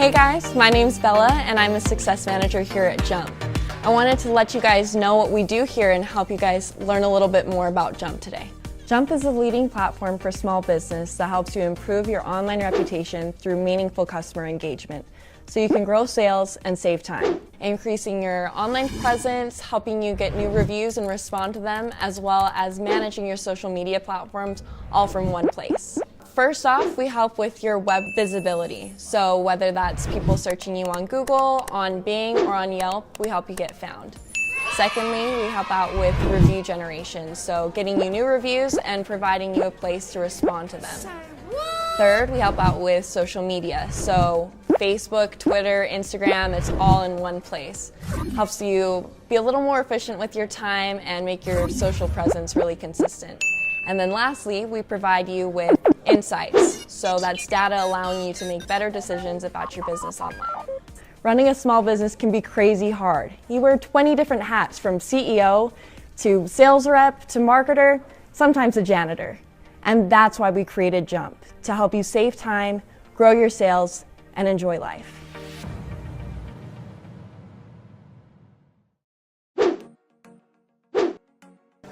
Hey guys, my name's Bella and I'm a success manager here at Jump. I wanted to let you guys know what we do here and help you guys learn a little bit more about Jump today. Jump is a leading platform for small business that helps you improve your online reputation through meaningful customer engagement, so you can grow sales and save time. Increasing your online presence, helping you get new reviews and respond to them, as well as managing your social media platforms all from one place. First off, we help with your web visibility. So whether that's people searching you on Google, on Bing, or on Yelp, we help you get found. Secondly, we help out with review generation, so getting you new reviews and providing you a place to respond to them. Third, we help out with social media, so Facebook, Twitter, Instagram, it's all in one place. Helps you be a little more efficient with your time and make your social presence really consistent. And then lastly, we provide you with insights, so that's data allowing you to make better decisions about your business online. Running a small business can be crazy hard. You wear 20 different hats, from CEO to sales rep to marketer, sometimes a janitor. And that's why we created Jump, to help you save time, grow your sales, and enjoy life.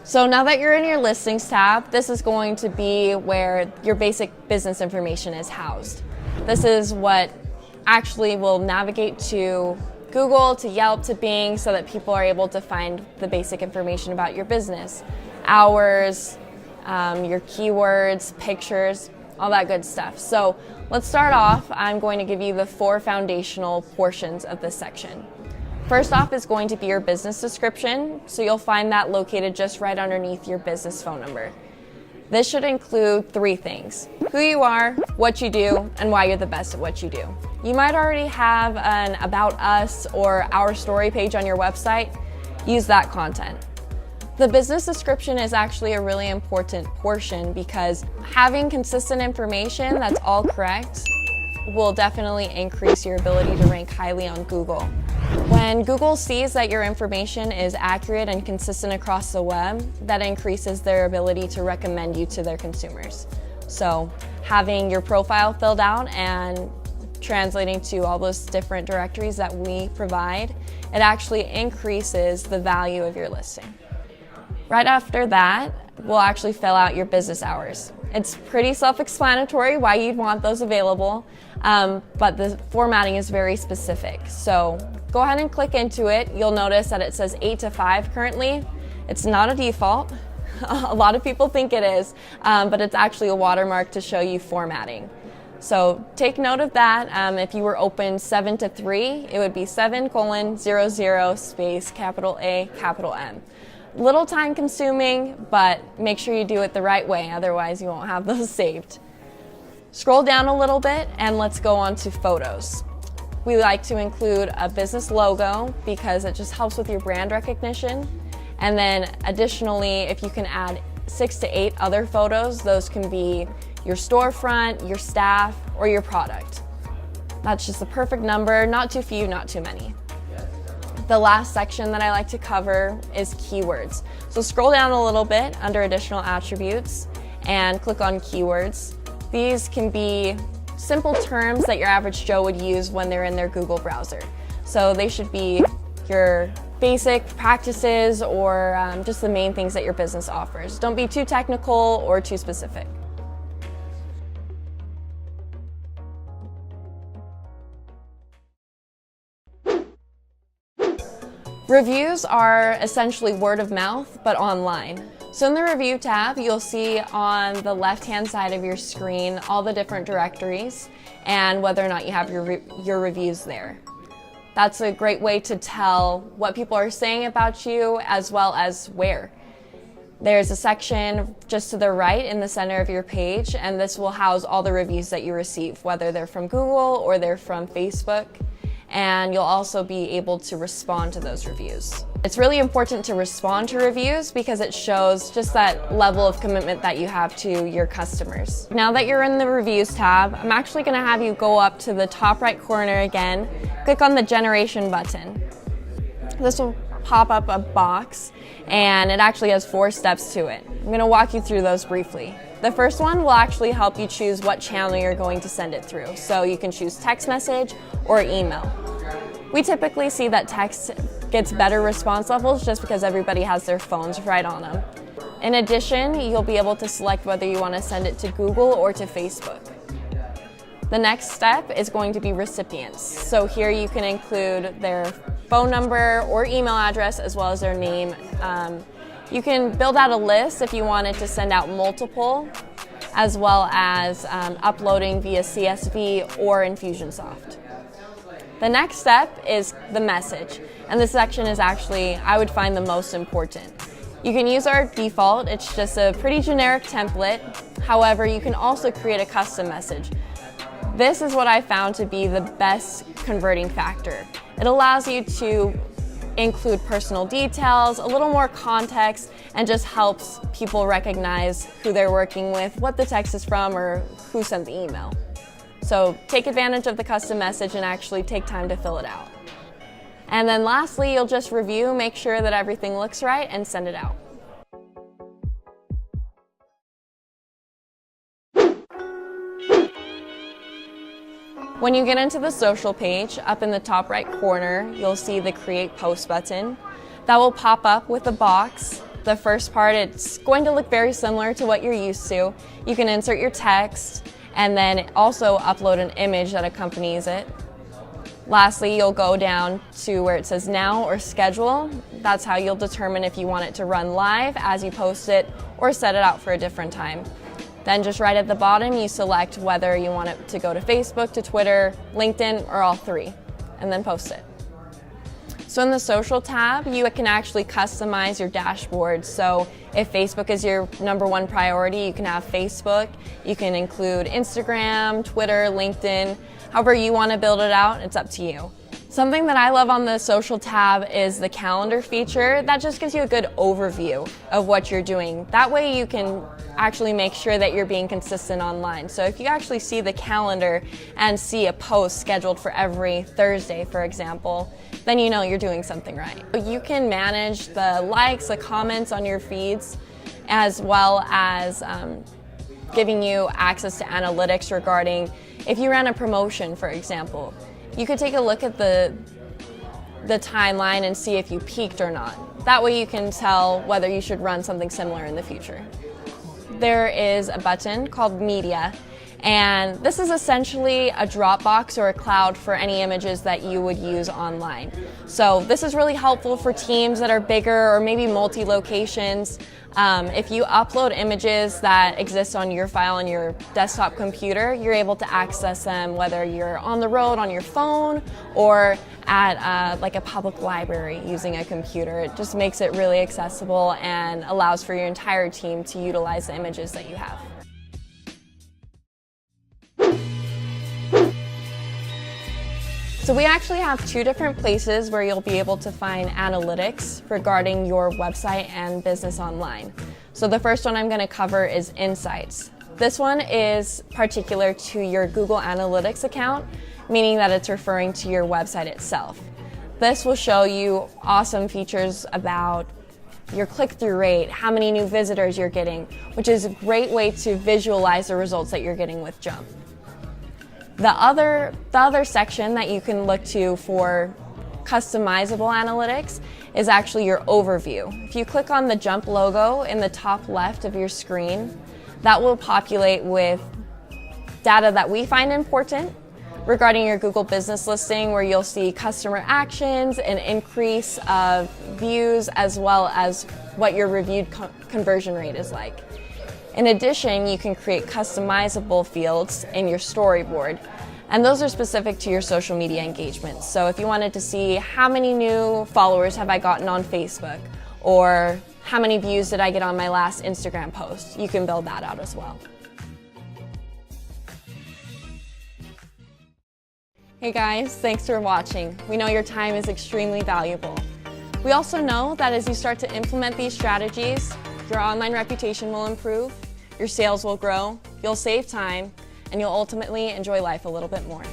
So now that you're in your listings tab, this is going to be where your basic business information is housed. This is what actually will navigate to Google, to Yelp, to Bing, so that people are able to find the basic information about your business. Hours, your keywords, pictures, all that good stuff. So let's start off. I'm going to give you the 4 foundational portions of this section. First off is going to be your business description, so you'll find that located just right underneath your business phone number. This should include 3 things: who you are, what you do, and why you're the best at what you do. You might already have an About Us or Our Story page on your website. Use that content. The business description is actually a really important portion, because having consistent information that's all correct will definitely increase your ability to rank highly on Google. When Google sees that your information is accurate and consistent across the web, that increases their ability to recommend you to their consumers. So having your profile filled out and translating to all those different directories that we provide, it actually increases the value of your listing. Right after that, we'll actually fill out your business hours. It's pretty self-explanatory why you'd want those available, but the formatting is very specific. So go ahead and click into it. You'll notice that it says 8 to 5 currently. It's not a default. A lot of people think it is, but it's actually a watermark to show you formatting. So take note of that. If you were open 7 to 3, it would be 7:00 space capital A, capital M. Little time consuming, but make sure you do it the right way, otherwise you won't have those saved. Scroll down a little bit and let's go on to photos. We like to include a business logo because it just helps with your brand recognition. And then additionally, if you can add 6 to 8 other photos, those can be your storefront, your staff, or your product. That's just the perfect number, not too few, not too many. The last section that I like to cover is keywords. So scroll down a little bit under additional attributes and click on keywords. These can be simple terms that your average Joe would use when they're in their Google browser. So they should be your basic practices or just the main things that your business offers. Don't be too technical or too specific. Reviews are essentially word of mouth, but online. So in the review tab, you'll see on the left-hand side of your screen all the different directories and whether or not you have your reviews there. That's a great way to tell what people are saying about you, as well as where. There's a section just to the right in the center of your page, and this will house all the reviews that you receive, whether they're from Google or they're from Facebook. And you'll also be able to respond to those reviews. It's really important to respond to reviews because it shows just that level of commitment that you have to your customers. Now that you're in the reviews tab, I'm actually gonna have you go up to the top right corner again, click on the generation button. This will pop up a box and it actually has 4 steps to it. I'm gonna walk you through those briefly. The first one will actually help you choose what channel you're going to send it through. So you can choose text message or email. We typically see that text gets better response levels just because everybody has their phones right on them. In addition, you'll be able to select whether you want to send it to Google or to Facebook. The next step is going to be recipients. So here you can include their phone number or email address as well as their name. You can build out a list if you wanted to send out multiple, as well as uploading via CSV or Infusionsoft. The next step is the message, and this section is actually, I would find, the most important. You can use our default, it's just a pretty generic template. However, you can also create a custom message. This is what I found to be the best converting factor. It allows you to include personal details, a little more context, and just helps people recognize who they're working with, what the text is from, or who sent the email. So take advantage of the custom message and actually take time to fill it out. And then lastly, you'll just review, make sure that everything looks right, and send it out. When you get into the social page, up in the top right corner, you'll see the Create Post button. That will pop up with a box. The first part, it's going to look very similar to what you're used to. You can insert your text and then also upload an image that accompanies it. Lastly, you'll go down to where it says Now or Schedule. That's how you'll determine if you want it to run live as you post it or set it out for a different time. Then just right at the bottom, you select whether you want it to go to Facebook, to Twitter, LinkedIn, or all three, and then post it. So in the social tab, you can actually customize your dashboard. So if Facebook is your #1 priority, you can have Facebook. You can include Instagram, Twitter, LinkedIn. However you want to build it out, it's up to you. Something that I love on the social tab is the calendar feature. That just gives you a good overview of what you're doing. That way you can actually make sure that you're being consistent online. So if you actually see the calendar and see a post scheduled for every Thursday, for example, then you know you're doing something right. You can manage the likes, the comments on your feeds, as well as giving you access to analytics regarding if you ran a promotion, for example. You could take a look at the timeline and see if you peaked or not. That way you can tell whether you should run something similar in the future. There is a button called Media, and this is essentially a Dropbox or a cloud for any images that you would use online. So this is really helpful for teams that are bigger or maybe multi-locations. If you upload images that exist on your file on your desktop computer, you're able to access them whether you're on the road on your phone or at like a public library using a computer. It just makes it really accessible and allows for your entire team to utilize the images that you have. So we actually have 2 different places where you'll be able to find analytics regarding your website and business online. So the first one I'm going to cover is Insights. This one is particular to your Google Analytics account, meaning that it's referring to your website itself. This will show you awesome features about your click-through rate, how many new visitors you're getting, which is a great way to visualize the results that you're getting with Jump. The other section that you can look to for customizable analytics is actually your overview. If you click on the Jump logo in the top left of your screen, that will populate with data that we find important regarding your Google business listing, where you'll see customer actions, an increase of views, as well as what your reviewed conversion rate is like. In addition, you can create customizable fields in your storyboard, and those are specific to your social media engagements. So if you wanted to see how many new followers have I gotten on Facebook, or how many views did I get on my last Instagram post, you can build that out as well. Hey guys, thanks for watching. We know your time is extremely valuable. We also know that as you start to implement these strategies, your online reputation will improve, your sales will grow, you'll save time, and you'll ultimately enjoy life a little bit more.